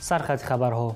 سرخط خبرها.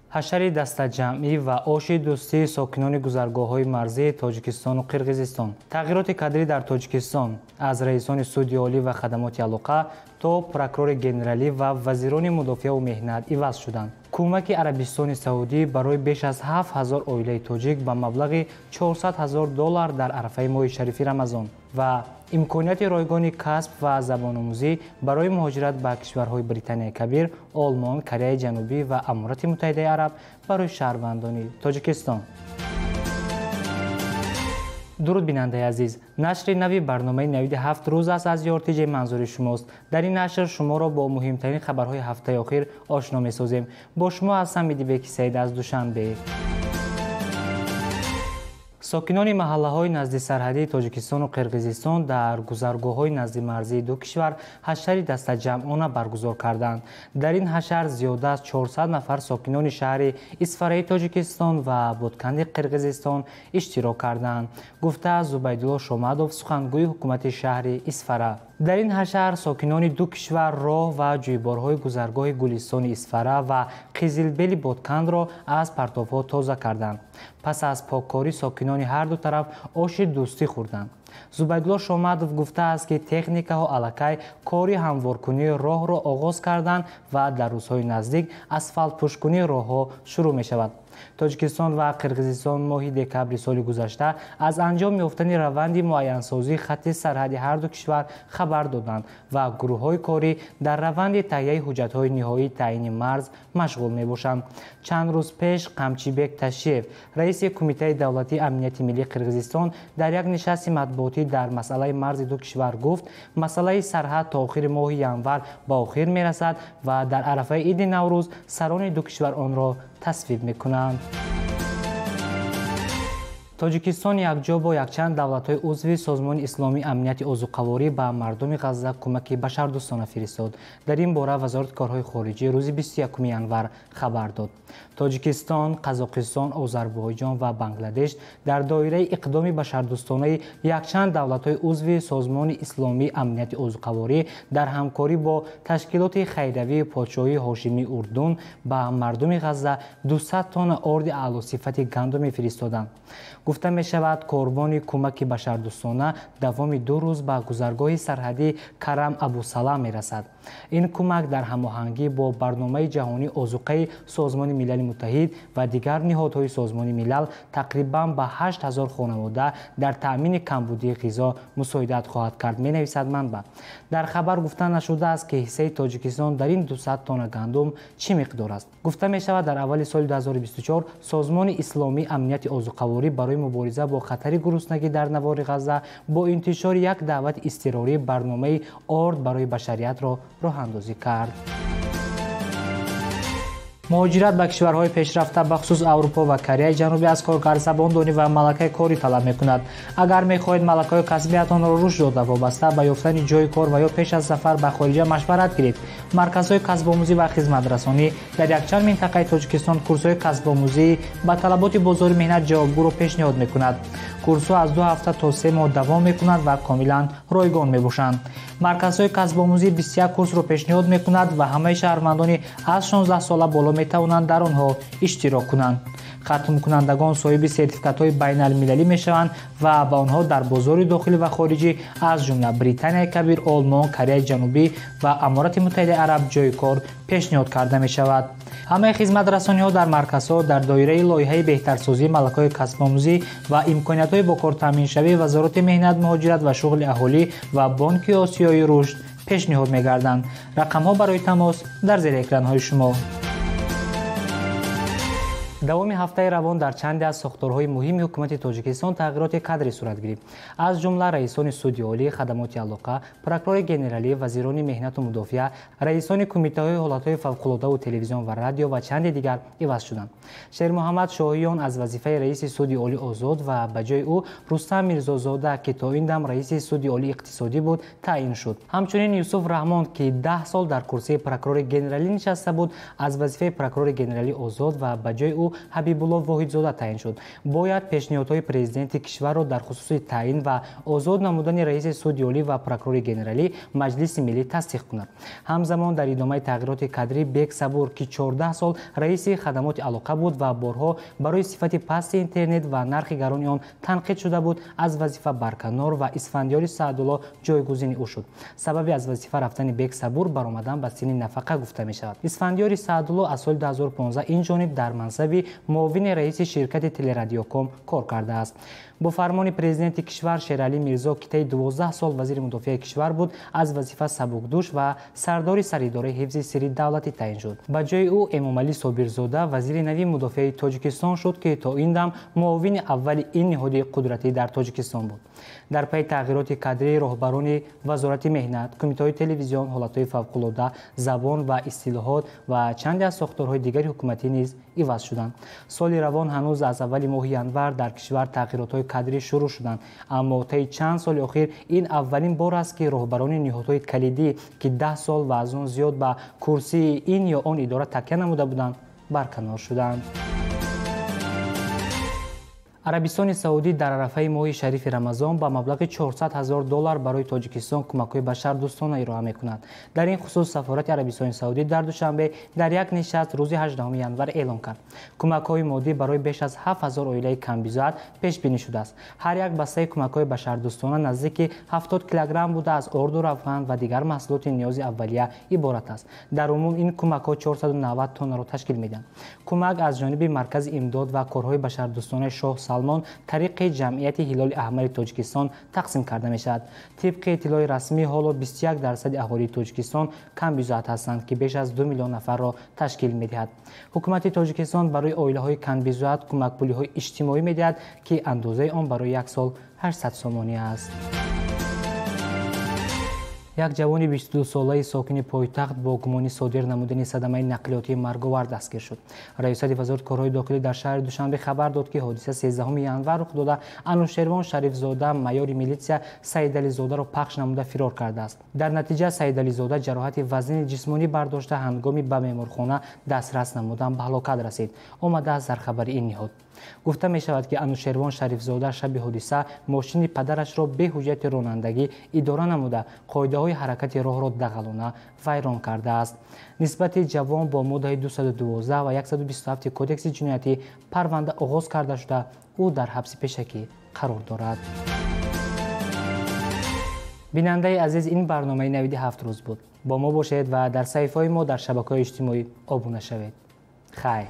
حشر دسته‌جمعی و آش دوستی ساکنان گذرگاه‌های مرزی تاجیکستان و قرقیزستان. تغییرات کادری در تاجیکستان از رئیسان سودی عالی و خدمات علاقه تا پروکورور گنرالی و وزیران مدافع و مهنت عوض شدند. کمک عربستان سعودی برای بیش از 7000 عائله تاجیک به مبلغ $400,000 در عرفه ماه شریف رمضان و امکانات رایگان کسب و زبان آموزی برای مهاجرت به کشورهای بریتانیای کبیر، آلمان، کره جنوبی و امارات متحده عرب برای شهروندان تاجیکستان. درود بیننده عزیز، نشر نوی برنامه 97 روز است از یارتیج منظور شماست. در این نشر شما را با مهمترین خبرهای هفته اخیر آشنا می‌سازیم. با شما هستم مهدی سید از دوشنبه. ساکنان محله‌های نزدیک سرحدی تاجیکستان و قرقیزستان در گذرگاه‌های نزدیک مرزی دو کشور حشر دسته‌جمعانه برگزار کردند. در این حشر زیاده از 400 نفر ساکنان شهر اسفرای تاجیکستان و بودکند قرقیزستان اشتراک کردند. گفته زبیدالله شامدوف، سخنگوی حکومت شهر اسفرا. در این حشر ساکنان دو کشور راه و جویبارهای گذرگاه گلستان اسفرا و قزلبیل بودکند را از پرتاب‌ها تازه کردند. پس از پاککاری ساکنان هر دو طرف آش دوستی خوردند. زبیدالله شامدوف گفته است که تکنیک‌ها الکی کاری هموارکنی راه را آغاز کردند و در روزهای نزدیک اسفالت پوشکنی راه‌ها شروع می‌شود. تاجیکستان و قرقیزستان ماه دکبر سال گذشته از انجام یافتن روند معین‌سازی خط سرحدی هر دو کشور خبر دادند و گروه‌های کاری در روند تهیه حجت‌های نهایی تعیین مرز مشغول می‌باشند. چند روز پیش قمچیبک تاشیف، رئیس کمیته دولتی امنیت ملی قرقیزستان، در یک نشست مطبوعاتی در مسئله مرز دو کشور گفت مسئله سرحد تا آخر ماه ینور به آخر می‌رسد و در عرفه عید نوروز سران دو کشور آن را تصویب می‌کنند. تاجیکستان یکجا با یکچند دولت‌های عضو سازمان اسلامی امنیت عضوقواری به مردم غزه کمک بشردوستانه فرستاد. در این باره وزارت کارهای خارجه روز 21 ینور خبر داد. تاجیکستان، قزاقستان، آذربایجان و بنگلادش در دایره اقدام بشردوستانه یکچند دولت‌های عضو سازمان اسلامی امنیت عضوقواری در همکاری با تشکیلات خیریوی پادشاهی هاشمی اردن به مردم غزه 200 تن آرد اعلی‌صفت گندم فرستادند. گفته می شود قربانی کمک بشردوستانه دوام 2 روز به گذرگاه سرحدی کرم ابوسلام می رسد. این کمک در هماهنگی با برنامه جهانی آذوقه سازمان ملل متحد و دیگر نهادهای سازمان ملل تقریباً به 8000 خانواده در تأمین کمبودی غذا مساعدت خواهد کرد، می نویسد منبع. در خبر گفته نشده است که حصه تاجیکستان در این 200 تن گندم چه مقدار است. گفته می شود در اول سال 2024 سازمان اسلامی امنیت عضوقواری برای مبارزه با خطر گرسنگی در نوار غزه با انتشار یک دعوت اضطراری برنامه آرد برای بشریت را راه اندازی کرد. مهاجرت به کشورهای پیشرفته بخصوص اروپا و کره جنوبی از کارگر زباندانی و ملکه کاری طلب می‌کند. اگر می‌خواهید ملکه کسبیتان را رشد داده وابسته به یافتن جای کار و یا پیش از سفر به خارج مشورت گیرید. مرکزهای کسب آموزی و خدمت رسانی در یکچند منطقه تاجیکستان کورس‌های کسب آموزی با طلبات بازار مهنت جوابگو را پیشنهاد می‌کند. کورس‌ها از 2 هفته تا 3 ماه دوام می‌کنند و کاملا رایگان می‌باشند. مرکزهای کسب آموزی 21 کورس را پیشنهاد می‌کند و همه شهروندان از 16 ساله بالا می‌توانند در آنها اشتراک کنند. ختم کنندگان صاحب سرتیفیکات‌های بین‌المللی می‌شوند و به آنها در بازار داخلی و خارجی از جمله بریتانیای کبیر، آلمان، کره جنوبی و امارات متحده عرب جای کار پیشنهاد کرده می‌شود. همه خدمت رسانی‌ها در مرکزها در دایره لایحه بهترسازی ملکه‌های کسب آموزی و امکانات‌های با کار تامین‌شوی وزارت مهنت، مهاجرت و شغل اهالی و بانک آسیای رشد پیشنهاد می‌گردند. رقم‌ها برای تماس در زیر اکران‌های شما. دوام هفته روان در چند از ساختارهای مهم حکومت تاجیکستان تغییرات کادری صورت گرفت. از جمله رئیسان سودی عالی، خدمات علاقه، پروکورور گنرالی، وزیران مهنت و مدافع، رئیسان کمیته‌های حالت‌های فوق‌العاده و تلویزیون و رادیو و چند دیگر عوض شدند. شیر محمد شاهیان از وظیفه رئیس سودی عالی آزاد و به جای او رستم میرزازاده که تا این دم رئیس سودی عالی اقتصادی بود تعیین شد. همچنین یوسف رحمان که 10 سال در کرسی پروکورور گنرالی نشسته بود از وظیفه پروکورور گنرالی آزاد و به جای او ӯ ҳабибулло воҳидзода таъин шуд. бояд пешниҳодҳои президенти кишварро дар хусуси таъин ва озод намудани раиси суди олӣ ва прокурори генералӣ маҷлиси миллӣ тасдиқ кунад. ҳамзамон дар идомаи тағйироти кадрӣ бек сабур ки 14 сол раиси хадамоти алоқа буд ва борҳо барои сифати пасти интернет ва нархи гарони он танқид шуда буд, аз вазифа барканор ва исфандиёри саадулло ҷойгузини ӯ шуд. сабаби аз вазифа рафтани бек сабур баромадан ба синни нафақа гуфта мешавад. исфандиёри саадулло аз соли 2015 инҷониб дар мансаби муовини раиси ширкати телерадиоком кор кардааст. бо фармони президенти кишвар Шералӣ Мирзо ки таи 12 сол вазири мудофиаи кишвар буд, аз вазифа сабукдӯш ва сардори саридораи ҳифзи сирри давлатӣ таъин шуд. ба ҷои ӯ Эмомалӣ Собирзода вазири нави мудофиаи Тоҷикистон шуд ки то ин дам муовини аввали ин ниҳоди қудратӣ дар Тоҷикистон буд. дар пайи тағйироти кадрӣ роҳбарони вазорати меҳнат, кумитаҳои телевизион, ҳолатҳои фавқулода, забон ва истилоҳот ва чанде аз сохторҳои дигари ҳукуматӣ низ иваз шуданд. соли равон ҳанӯз аз аввали моҳи январ дар кишвар тағйиротҳои кадрӣ шурӯъ шуданд, аммо таи чанд соли охир ин аввалин бор аст ки роҳбарони ниҳодҳои калидӣ ки 10 сол ва аз он зиёд ба курсии ин ё он идора такя намуда буданд, барканор шуданд. арабистони саудӣ дар арафаи моҳи шарифи рамазон ба маблағи $400,000 барои Тоҷикистон кӯмакҳои башардӯстона ироа мекунад. дар ин хусус сафорати арабистони саудӣ дар душанбе дар як нишаст рӯзи 18 январ эълон кард. кӯмакҳои моддӣ барои беш аз 7000 оилаи камбизоат пешбинӣ шудааст. ҳар як бастаи кӯмакҳои башардӯстона наздики 70 килограмм буда аз орду равган ва дигар маҳсулоти ниёзи аввалия иборат аст. дар умум ин кӯмакҳо 490 тоннаро ташкил медиҳанд. кӯмак аз ҷониби маркази имдод ва корҳои башардӯстонаи Шоҳ Салмон тариқи ҷамъияти ҳилоли аҳмари Тоҷикистон тақсим карда мешавад. тибқи иттилои расмӣ ҳоло 21% аҳолии Тоҷикистон камбизоат ҳастанд ки беш аз 2 миллион нафарро ташкил медиҳад. ҳукумати Тоҷикистон барои оилаҳои камбизоат кӯмакпулиҳои иҷтимоӣ медиҳад ки андозаи он барои як сол 800 сомонӣ аст. як ҷавони 22 солаи сокини пойтахт бо гумони содир намудани садамаи нақлиётии марговар дастгир шуд. раисати вазорати корҳои дохилӣ дар шаҳри Душанбе хабар дод ки ҳодиса 13 январ рух дода, Анушервон Шарифзода майори милитсия Саидализодаро пахш намуда фирор кардааст. дар натиҷа Саидализода ҷароҳати вазнини ҷисмонӣ бардошта ҳангоми ба меморхона дастрас намудан ба ҳалокат расид, омадааст дар хабари ин ниҳод. гуфта мешавад ки Анушервон Шарифзода шаби ҳодиса мошини падарашро бе ҳуҷҷати ронандагӣ идора намуда қоидаҳои ҳаракати роҳро дағалона вайрон кардааст. нисбати ҷавон бо моддаи 212 ва 127 кодекси ҷиноятӣ парванда оғоз карда шуда, ӯ дар ҳабси пешакӣ қарор дорад. бинандаи азиз, ин барномаи навиди 7 рӯз буд. бо мо бошед ва дар саҳифаҳои мо дар шабакаҳои иҷтимоӣ обуна шавед. хайр.